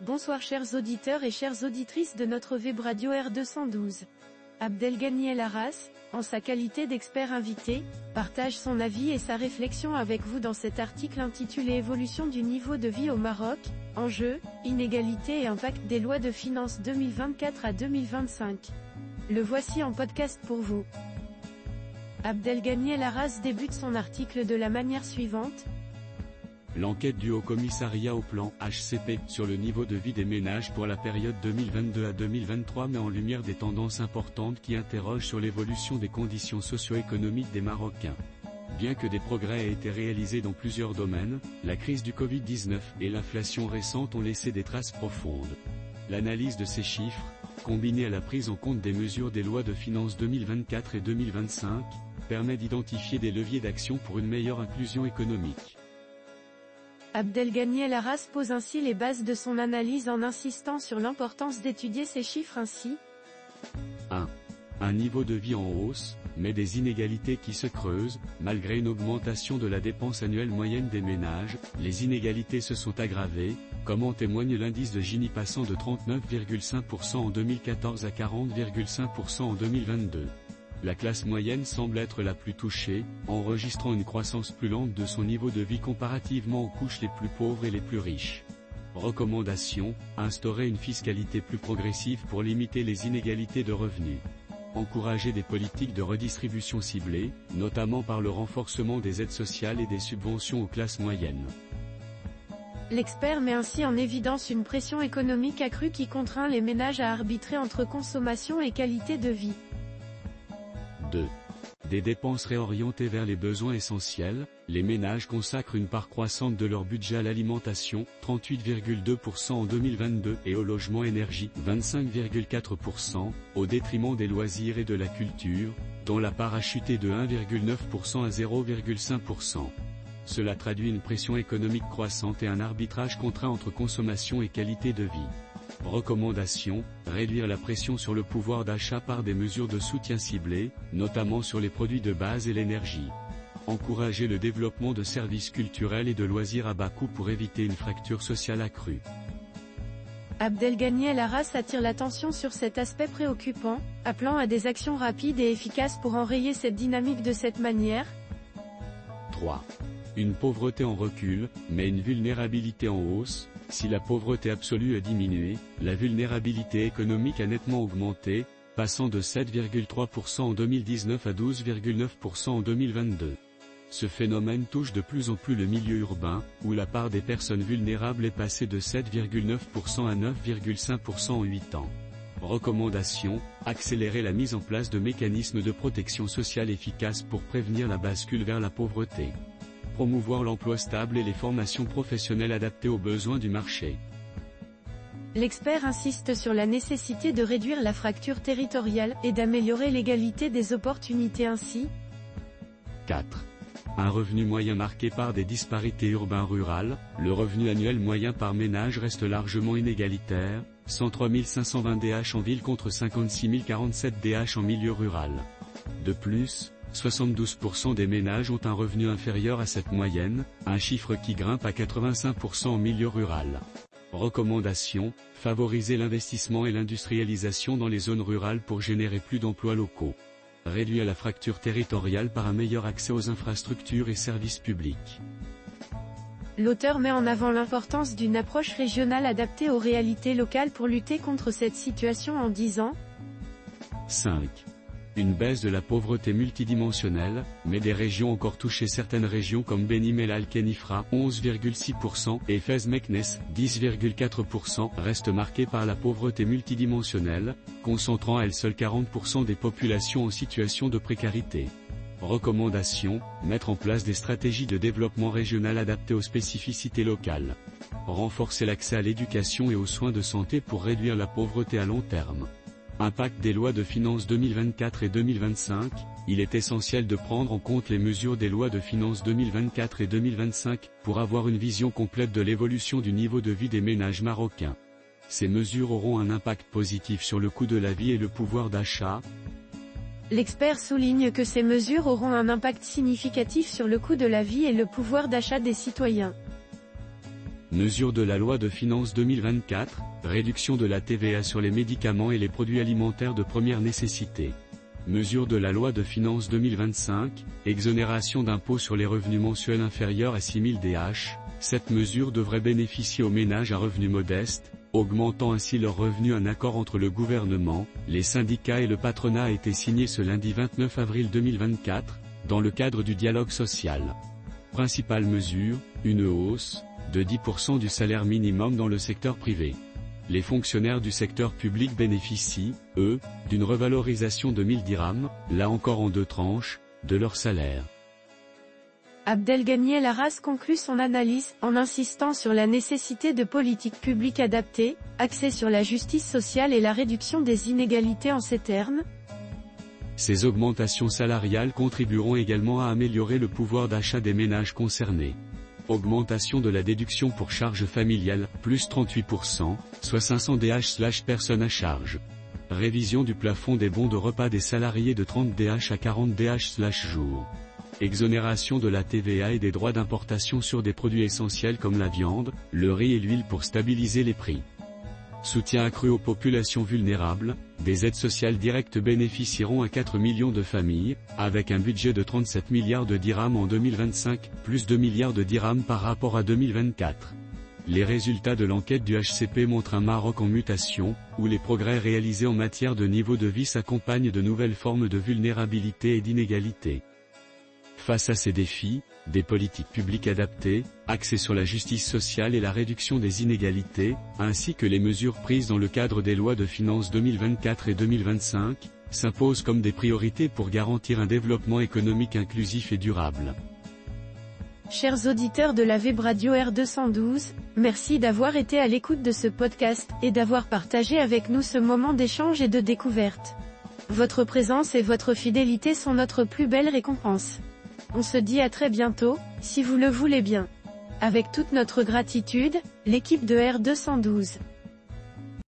Bonsoir chers auditeurs et chères auditrices de notre web radio R212. Abdelghany El Arras, en sa qualité d'expert invité, partage son avis et sa réflexion avec vous dans cet article intitulé Évolution du niveau de vie au Maroc, enjeux, inégalités et impact des lois de finances 2024 à 2025. Le voici en podcast pour vous. Abdelghany El Arras débute son article de la manière suivante. L'enquête du Haut Commissariat au Plan (HCP) sur le niveau de vie des ménages pour la période 2022 à 2023 met en lumière des tendances importantes qui interrogent sur l'évolution des conditions socio-économiques des Marocains. Bien que des progrès aient été réalisés dans plusieurs domaines, la crise du Covid-19 et l'inflation récente ont laissé des traces profondes. L'analyse de ces chiffres, combinée à la prise en compte des mesures des lois de finances 2024 et 2025, permet d'identifier des leviers d'action pour une meilleure inclusion économique. Abdelghany El Arras pose ainsi les bases de son analyse en insistant sur l'importance d'étudier ces chiffres ainsi. 1. Un niveau de vie en hausse, mais des inégalités qui se creusent. Malgré une augmentation de la dépense annuelle moyenne des ménages, les inégalités se sont aggravées, comme en témoigne l'indice de Gini passant de 39,5% en 2014 à 40,5% en 2022. La classe moyenne semble être la plus touchée, enregistrant une croissance plus lente de son niveau de vie comparativement aux couches les plus pauvres et les plus riches. Recommandation, instaurer une fiscalité plus progressive pour limiter les inégalités de revenus. Encourager des politiques de redistribution ciblées, notamment par le renforcement des aides sociales et des subventions aux classes moyennes. L'expert met ainsi en évidence une pression économique accrue qui contraint les ménages à arbitrer entre consommation et qualité de vie. 2. Des dépenses réorientées vers les besoins essentiels. Les ménages consacrent une part croissante de leur budget à l'alimentation, 38,2% en 2022, et au logement énergie, 25,4%, au détriment des loisirs et de la culture, dont la part a chuté de 1,9% à 0,5%. Cela traduit une pression économique croissante et un arbitrage contraint entre consommation et qualité de vie. Recommandation, réduire la pression sur le pouvoir d'achat par des mesures de soutien ciblées, notamment sur les produits de base et l'énergie. Encourager le développement de services culturels et de loisirs à bas coût pour éviter une fracture sociale accrue. Abdelghany El Arras attire l'attention sur cet aspect préoccupant, appelant à des actions rapides et efficaces pour enrayer cette dynamique de cette manière. 3. Une pauvreté en recul, mais une vulnérabilité en hausse. Si la pauvreté absolue a diminué, la vulnérabilité économique a nettement augmenté, passant de 7,3% en 2019 à 12,9% en 2022. Ce phénomène touche de plus en plus le milieu urbain, où la part des personnes vulnérables est passée de 7,9% à 9,5% en 8 ans. Recommandation, accélérer la mise en place de mécanismes de protection sociale efficaces pour prévenir la bascule vers la pauvreté. Promouvoir l'emploi stable et les formations professionnelles adaptées aux besoins du marché. L'expert insiste sur la nécessité de réduire la fracture territoriale et d'améliorer l'égalité des opportunités ainsi. 4. Un revenu moyen marqué par des disparités urbain-rurales. Le revenu annuel moyen par ménage reste largement inégalitaire, 103 520 DH en ville contre 56 047 DH en milieu rural. De plus, 72% des ménages ont un revenu inférieur à cette moyenne, un chiffre qui grimpe à 85% en milieu rural. Recommandation, favoriser l'investissement et l'industrialisation dans les zones rurales pour générer plus d'emplois locaux. Réduire la fracture territoriale par un meilleur accès aux infrastructures et services publics. L'auteur met en avant l'importance d'une approche régionale adaptée aux réalités locales pour lutter contre cette situation en disant. 5. Une baisse de la pauvreté multidimensionnelle, mais des régions encore touchées. Certaines régions comme Beni Mellal Kenifra, 11,6%, et Fez Meknès, 10,4%, restent marquées par la pauvreté multidimensionnelle, concentrant à elles seules 40% des populations en situation de précarité. Recommandation, mettre en place des stratégies de développement régional adaptées aux spécificités locales. Renforcer l'accès à l'éducation et aux soins de santé pour réduire la pauvreté à long terme. Impact des lois de finances 2024 et 2025, il est essentiel de prendre en compte les mesures des lois de finances 2024 et 2025, pour avoir une vision complète de l'évolution du niveau de vie des ménages marocains. Ces mesures auront un impact positif sur le coût de la vie et le pouvoir d'achat. L'expert souligne que ces mesures auront un impact significatif sur le coût de la vie et le pouvoir d'achat des citoyens. Mesures de la loi de finances 2024, réduction de la TVA sur les médicaments et les produits alimentaires de première nécessité. Mesures de la loi de finances 2025, exonération d'impôt sur les revenus mensuels inférieurs à 6 000 DH. Cette mesure devrait bénéficier aux ménages à revenus modestes, augmentant ainsi leurs revenus. Un accord entre le gouvernement, les syndicats et le patronat a été signé ce lundi 29 avril 2024, dans le cadre du dialogue social. Principale mesure, une hausse de 10% du salaire minimum dans le secteur privé. Les fonctionnaires du secteur public bénéficient, eux, d'une revalorisation de 1000 dirhams, là encore en 2 tranches, de leur salaire. Abdelghany El Arras conclut son analyse en insistant sur la nécessité de politiques publiques adaptées, axées sur la justice sociale et la réduction des inégalités. En ces termes, ces augmentations salariales contribueront également à améliorer le pouvoir d'achat des ménages concernés. Augmentation de la déduction pour charges familiales, plus 38%, soit 500 DH/personne à charge. Révision du plafond des bons de repas des salariés de 30 DH à 40 DH/jour. Exonération de la TVA et des droits d'importation sur des produits essentiels comme la viande, le riz et l'huile pour stabiliser les prix. Soutien accru aux populations vulnérables, des aides sociales directes bénéficieront à 4 millions de familles, avec un budget de 37 milliards de dirhams en 2025, plus 2 milliards de dirhams par rapport à 2024. Les résultats de l'enquête du HCP montrent un Maroc en mutation, où les progrès réalisés en matière de niveau de vie s'accompagnent de nouvelles formes de vulnérabilité et d'inégalité. Face à ces défis, des politiques publiques adaptées, axées sur la justice sociale et la réduction des inégalités, ainsi que les mesures prises dans le cadre des lois de finances 2024 et 2025, s'imposent comme des priorités pour garantir un développement économique inclusif et durable. Chers auditeurs de la Web Radio R212, merci d'avoir été à l'écoute de ce podcast, et d'avoir partagé avec nous ce moment d'échange et de découverte. Votre présence et votre fidélité sont notre plus belle récompense. On se dit à très bientôt, si vous le voulez bien. Avec toute notre gratitude, l'équipe de R212.